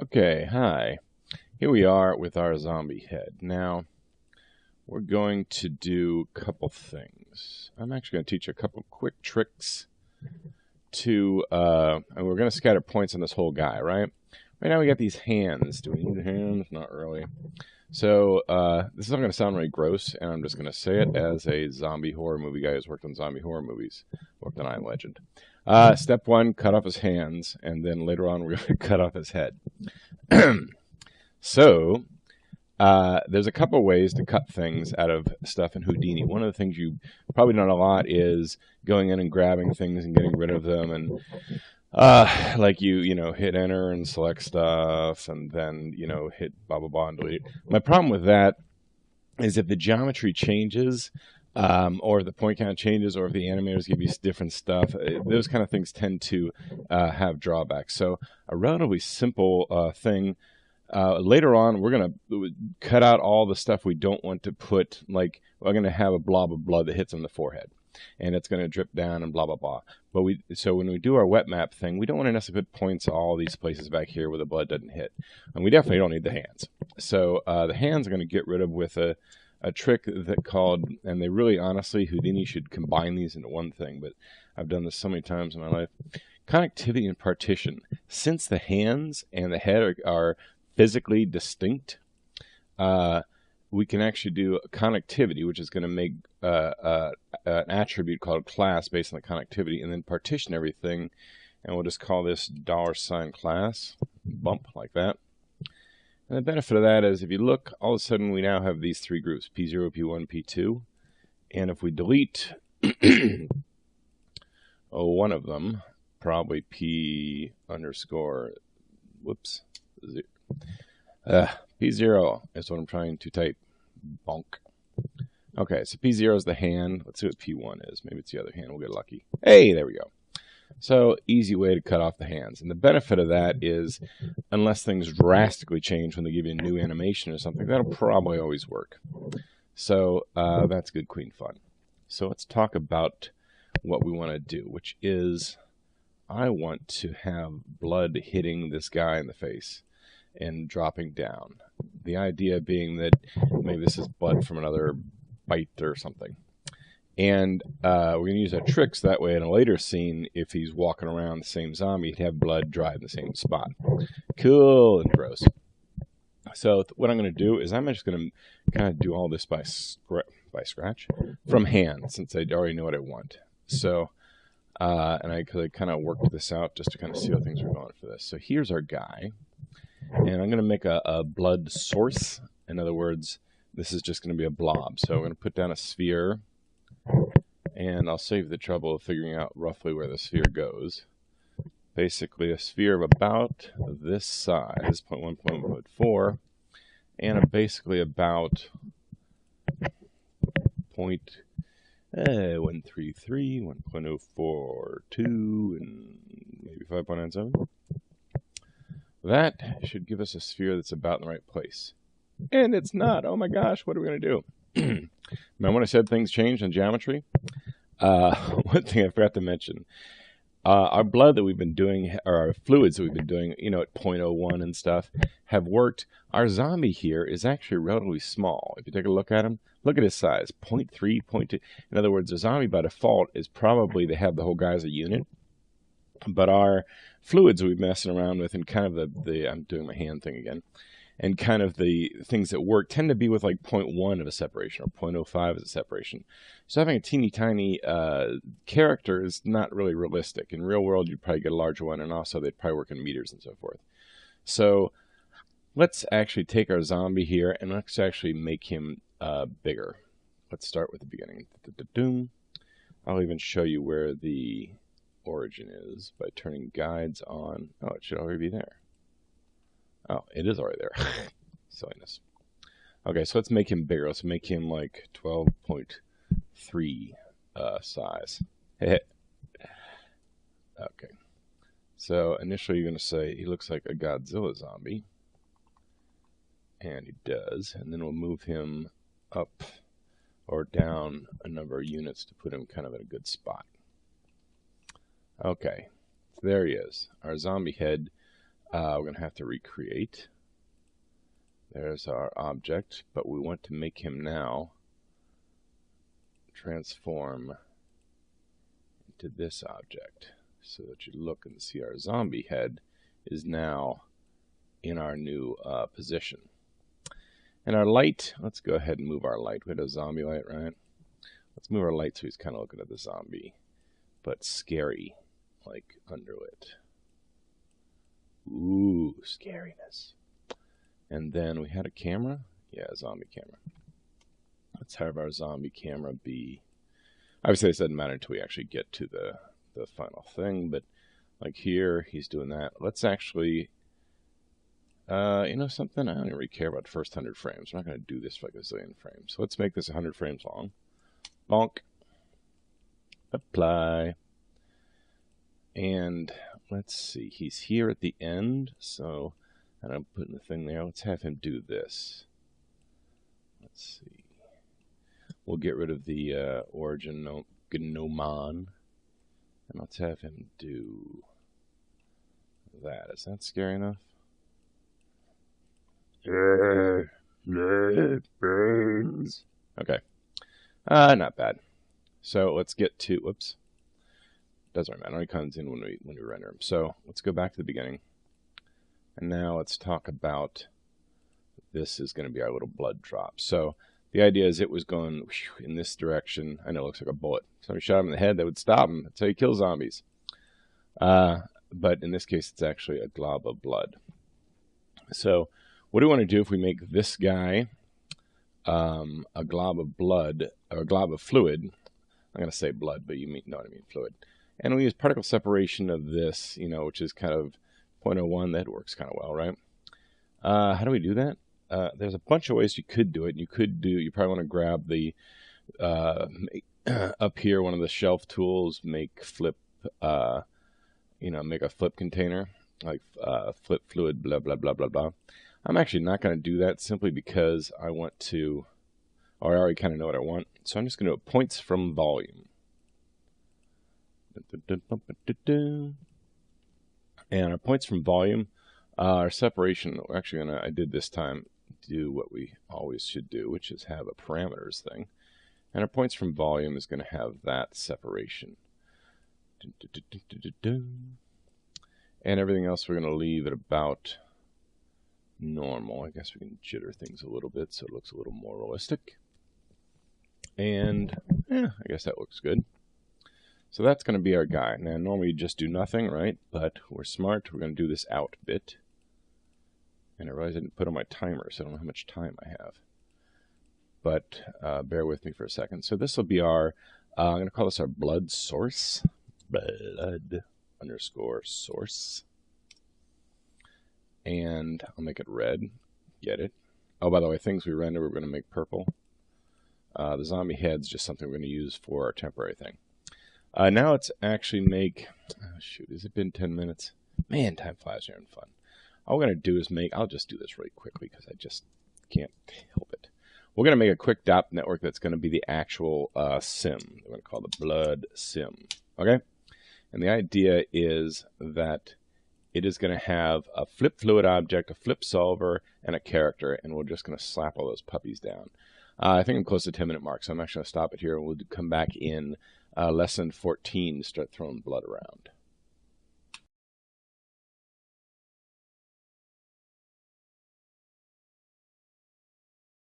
Okay, hi. Here we are with our zombie head. Now, we're going to do a couple things. I'm actually going to teach a couple quick tricks and we're going to scatter points on this whole guy, right? Right now we got these hands. Do we need hands? Not really. So, this is not going to sound really gross, and I'm just going to say it as a zombie horror movie guy who's worked on zombie horror movies, worked on I Am Legend. Step one, cut off his hands, and then later on we're going to cut off his head. So, there's a couple ways to cut things out of stuff in Houdini. One of the things you probably done a lot is going in and grabbing things and getting rid of them, and like you hit enter and select stuff, and then hit blah blah blah and delete. My problem with that is if the geometry changes, or if the point count changes, or if the animators give you different stuff, those kind of things tend to have drawbacks. So a relatively simple thing. Later on, we're going to cut out all the stuff we don't want to put, like we're going to have a blob of blood that hits on the forehead, and it's going to drip down and blah, blah, blah. But so when we do our wet map thing, we don't want to necessarily put points all these places back here where the blood doesn't hit. And we definitely don't need the hands. So the hands are going to get rid of with a trick that called, and they really honestly, Houdini should combine these into one thing, but I've done this so many times in my life. Connectivity and partition. Since the hands and the head are physically distinct, we can actually do connectivity, which is going to make an attribute called class based on the connectivity, and then partition everything, and we'll just call this $class, bump like that. And the benefit of that is if you look, all of a sudden we now have these three groups, P0, P1, P2, and if we delete one of them, probably P underscore, whoops, P0 is what I'm trying to type. Bonk. Okay, so P0 is the hand. Let's see what P1 is. Maybe it's the other hand. We'll get lucky. Hey, there we go. So, easy way to cut off the hands. And the benefit of that is, unless things drastically change when they give you a new animation or something, that'll probably always work. So, that's good queen fun. So, let's talk about what we want to do, which is I want to have blood hitting this guy in the face and dropping down. The idea being that maybe this is blood from another bite or something. And we're going to use our tricks that way in a later scene. If he's walking around the same zombie, he'd have blood dry in the same spot. Cool and gross. So what I'm going to do is I'm just going to kind of do all this by scratch from hand, since I already know what I want. So, and I kind of worked this out just to kind of see how things are going for this. So here's our guy. And I'm going to make a blood source. In other words, this is just going to be a blob. So I'm going to put down a sphere, and I'll save the trouble of figuring out roughly where the sphere goes. Basically, a sphere of about this size, 0.1, 0.4, and basically about 133, 1.042, and maybe 5.97. That should give us a sphere that's about in the right place. And it's not. Oh my gosh, what are we going to do? Now, when I said things change in geometry, one thing I forgot to mention, our blood that we've been doing, or our fluids that we've been doing, at 0.01 and stuff, have worked. Our zombie here is actually relatively small. If you take a look at him, look at his size, 0.3, 0.2. In other words, a zombie by default is probably they have the whole guy as a unit. But our fluids we've been messing around with, and kind of the I'm doing my hand thing again, and kind of the things that work tend to be with like 0.1 of a separation or 0.05 as a separation. So having a teeny tiny character is not really realistic. In real world, you'd probably get a larger one, and also they'd probably work in meters and so forth. So let's actually take our zombie here, and let's actually make him bigger. Let's start with the beginning. I'll even show you where the origin is by turning guides on. Oh, it should already be there. Oh, it is already there. Silliness. Okay, so let's make him bigger. Let's make him like 12.3 size. Okay. So initially you're going to say he looks like a Godzilla zombie. And he does. And then we'll move him up or down a number of units to put him kind of in a good spot. Okay, so there he is. Our zombie head we're going to have to recreate. There's our object, but we want to make him now transform into this object so that you look and see our zombie head is now in our new position. And our light, let's go ahead and move our light. We had a zombie light, right? Let's move our light so he's kind of looking at the zombie, but scary, like underlit. Ooh, scariness. And then we had a camera. Yeah, a zombie camera. Let's have our zombie camera be... Obviously, this doesn't matter until we actually get to the final thing, but like here, he's doing that. Let's actually... you know something? I don't even really care about the first 100 frames. I'm not going to do this for like a zillion frames. So let's make this 100 frames long. Bonk. Apply. And let's see. He's here at the end, so... And I'm putting the thing there. Let's have him do this. Let's see. We'll get rid of the origin gnomon. And let's have him do that. Is that scary enough? Brains. Okay. Not bad. So let's get to... Whoops. Doesn't matter. It only comes in when we render him. So let's go back to the beginning. And now let's talk about, this is going to be our little blood drop. So the idea is it was going in this direction. I know it looks like a bullet. Somebody shot him in the head, that would stop him. That's how you kill zombies. But in this case, it's actually a glob of blood. So what do we want to do if we make this guy a glob of blood, or a glob of fluid? I'm going to say blood, but you know what I mean, fluid. And we use particle separation of this, you know, which is kind of 0.01, that works kind of well, right? How do we do that? There's a bunch of ways you could do it. You probably want to grab the, up here, one of the shelf tools, make flip, make a flip container, like flip fluid, blah, blah, blah, blah, blah. I'm actually not going to do that simply because I want to, or I already kind of know what I want. So I'm just going to do points from volume. And our points from volume, our separation, we're actually going to, I did this time, do what we always should do, which is have a parameters thing. And our points from volume is going to have that separation. And everything else we're going to leave at about normal. I guess we can jitter things a little bit so it looks a little more realistic. And I guess that looks good. So that's going to be our guy. Now, normally you just do nothing, right? But we're smart. We're going to do this out bit. And I realized I didn't put on my timer, so I don't know how much time I have. But bear with me for a second. So this will be our, I'm going to call this our blood source. Blood underscore source. And I'll make it red. Get it? Oh, by the way, things we render, we're going to make purple. The zombie head's just something we're going to use for our temporary thing. Now let's actually make, oh shoot, has it been 10 minutes? Man, time flies here and fun. All we're going to do is I'll just do this really quickly because I just can't help it. We're going to make a quick dot network that's going to be the actual sim. We're going to call it the blood sim. Okay? And the idea is that it is going to have a flip fluid object, a flip solver, and a character, and we're just going to slap all those puppies down. I think I'm close to the 10-minute mark, so I'm actually going to stop it here, and we'll come back in lesson 14 to start throwing blood around.